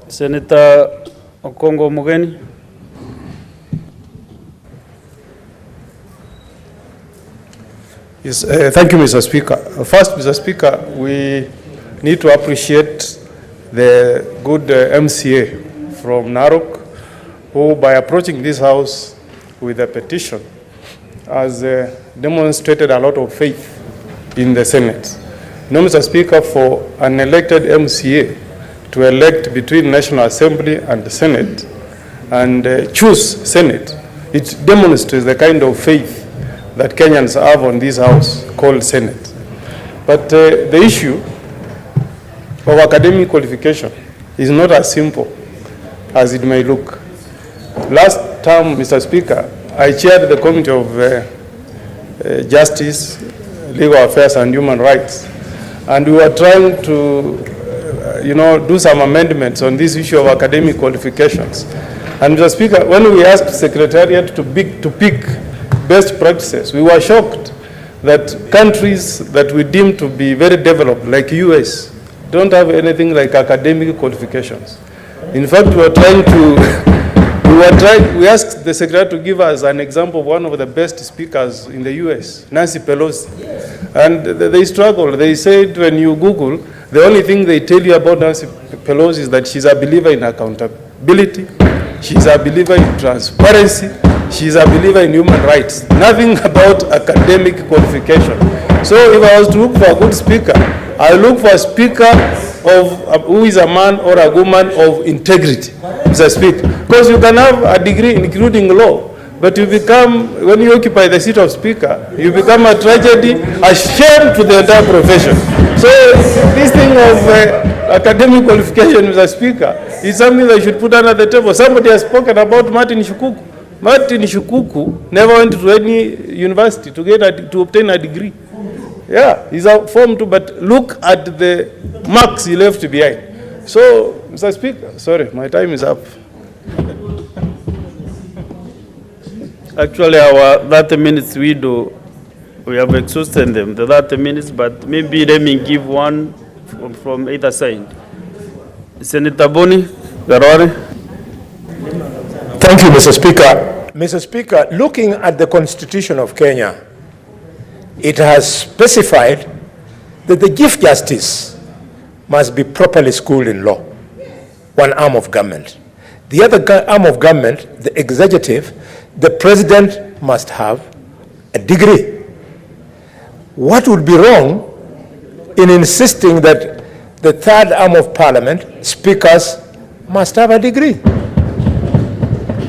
Senator Okongo Mugeni. Yes, thank you, Mr. Speaker. First, Mr. Speaker, we need to appreciate the good MCA from Narok, who by approaching this House with a petition has demonstrated a lot of faith in the Senate. You know, Mr. Speaker, for an elected MCA to elect between National Assembly and the Senate and choose Senate, it demonstrates the kind of faith that Kenyans have on this House called Senate. But the issue of academic qualification is not as simple as it may look. Last term, Mr. Speaker, I chaired the Committee of Justice, Legal Affairs and Human Rights, and we were trying to do some amendments on this issue of academic qualifications. And Mr. Speaker, when we asked Secretariat to pick best practices, we were shocked that countries that we deem to be very developed, like US, don't have anything like academic qualifications. In fact, we asked the Secretary to give us an example of one of the best speakers in the US, Nancy Pelosi. And they struggled. They said when you Google, the only thing they tell you about Nancy Pelosi is that she's a believer in accountability, she's a believer in transparency, she's a believer in human rights. Nothing about academic qualification. So if I was to look for a good speaker, I look for a speaker who is a man or a woman of integrity, Mr. Speaker. Because you can have a degree including law, but when you occupy the seat of speaker, you become a tragedy, a shame to the entire profession. So this thing of academic qualification, Mr. Speaker, is something that should put under the table. Somebody has spoken about Martin Shukuku. Martin Shukuku never went to any university to obtain a degree. Yeah, he's a form too, but look at the marks he left behind. So, Mr. Speaker, sorry, my time is up. Actually, our 30 minutes we have exhausted them, the 30 minutes, but maybe let me give one from either side. Senator Boni, Garware. Thank you, Mr. Speaker. Mr. Speaker, looking at the Constitution of Kenya, it has specified that the Chief Justice must be properly schooled in law, one arm of government. The other arm of government, the executive, the president must have a degree. What would be wrong in insisting that the third arm of parliament, speakers, must have a degree?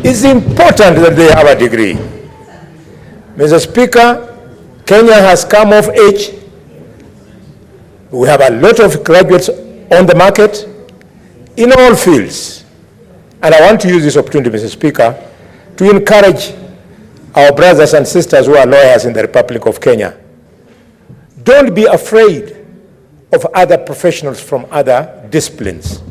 It's important that they have a degree. Mr. Speaker, Kenya has come of age. We have a lot of graduates on the market in all fields. And I want to use this opportunity, Mr. Speaker, to encourage our brothers and sisters who are lawyers in the Republic of Kenya. Don't be afraid of other professionals from other disciplines.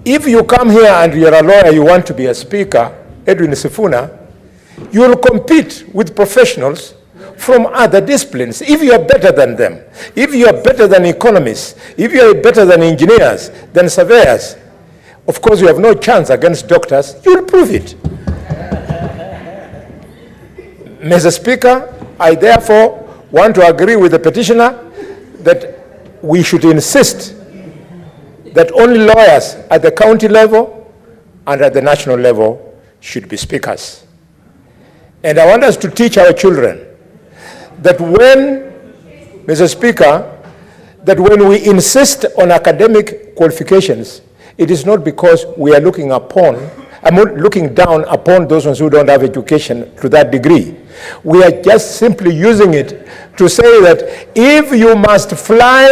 If you come here and you're a lawyer, you want to be a speaker, Edwin Sifuna, you will compete with professionals from other disciplines. If you are better than them, if you are better than economists, if you are better than engineers, than surveyors, of course you have no chance against doctors, you will prove it. Mr. Speaker, I therefore want to agree with the petitioner that we should insist that only lawyers at the county level and at the national level should be speakers. And I want us to teach our children that Mr. Speaker, that when we insist on academic qualifications, it is not because we are looking down upon those ones who don't have education to that degree. We are just simply using it to say that if you must fly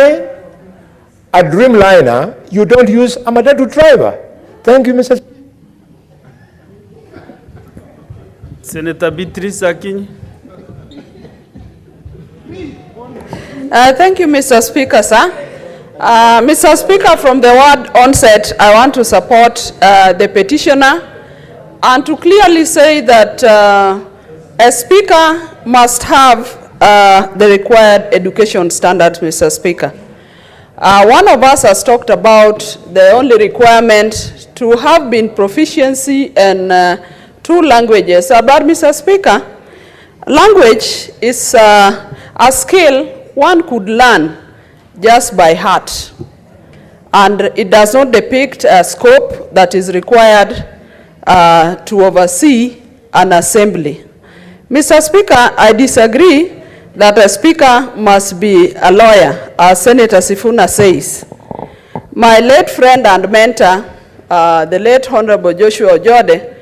a Dreamliner, you don't use a Matatu driver. Thank you, Mr. Speaker. Senator Beatrice Akinyi. Thank you, Mr. Speaker, sir. Mr. Speaker, from the word onset, I want to support the petitioner and to clearly say that a speaker must have the required education standards, Mr. Speaker. One of us has talked about the only requirement to have been proficiency in 2 languages. But Mr. Speaker, language is a skill one could learn just by heart, and it does not depict a scope that is required to oversee an assembly. Mr. Speaker, I disagree that a speaker must be a lawyer, as Senator Sifuna says. My late friend and mentor, the late Honorable Joshua Ojode,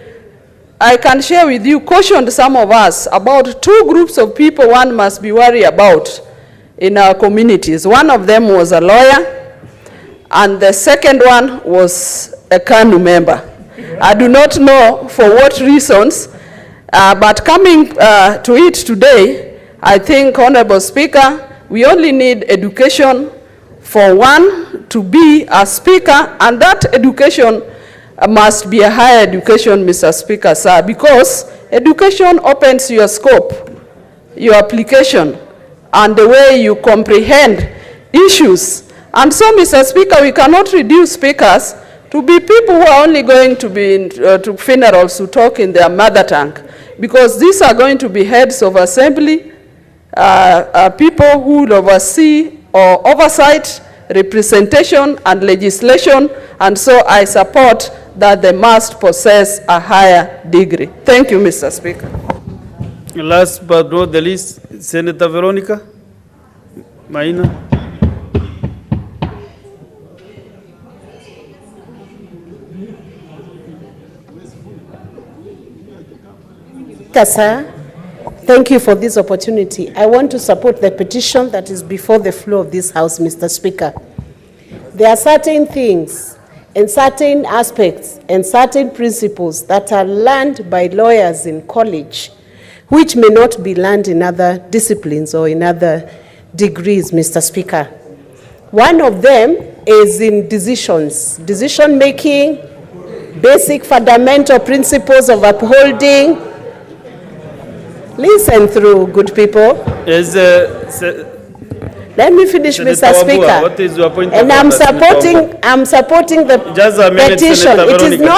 I can share with you, cautioned some of us about 2 groups of people one must be worried about in our communities. One of them was a lawyer, and the second one was a KANU member. I do not know for what reasons, but coming to it today, I think, Honorable Speaker, we only need education for one to be a speaker, and that education must be a higher education, Mr. Speaker, sir, because education opens your scope, your application, and the way you comprehend issues. And so, Mr. Speaker, we cannot reduce speakers to be people who are only going to be to funerals to talk in their mother tongue, because these are going to be heads of assembly, people who will oversee or oversight representation and legislation, and so I support that they must possess a higher degree. Thank you, Mr. Speaker. Last but not the least, Senator Veronica Maina. Sir, thank you for this opportunity. I want to support the petition that is before the floor of this House, Mr. Speaker. There are certain things and certain aspects and certain principles that are learned by lawyers in college, which may not be learned in other disciplines or in other degrees, Mr. Speaker. One of them is in decision-making, basic fundamental principles of upholding. Listen through, good people. Let me finish, Mr. Speaker. What is your point? And I'm supporting the petition. It is not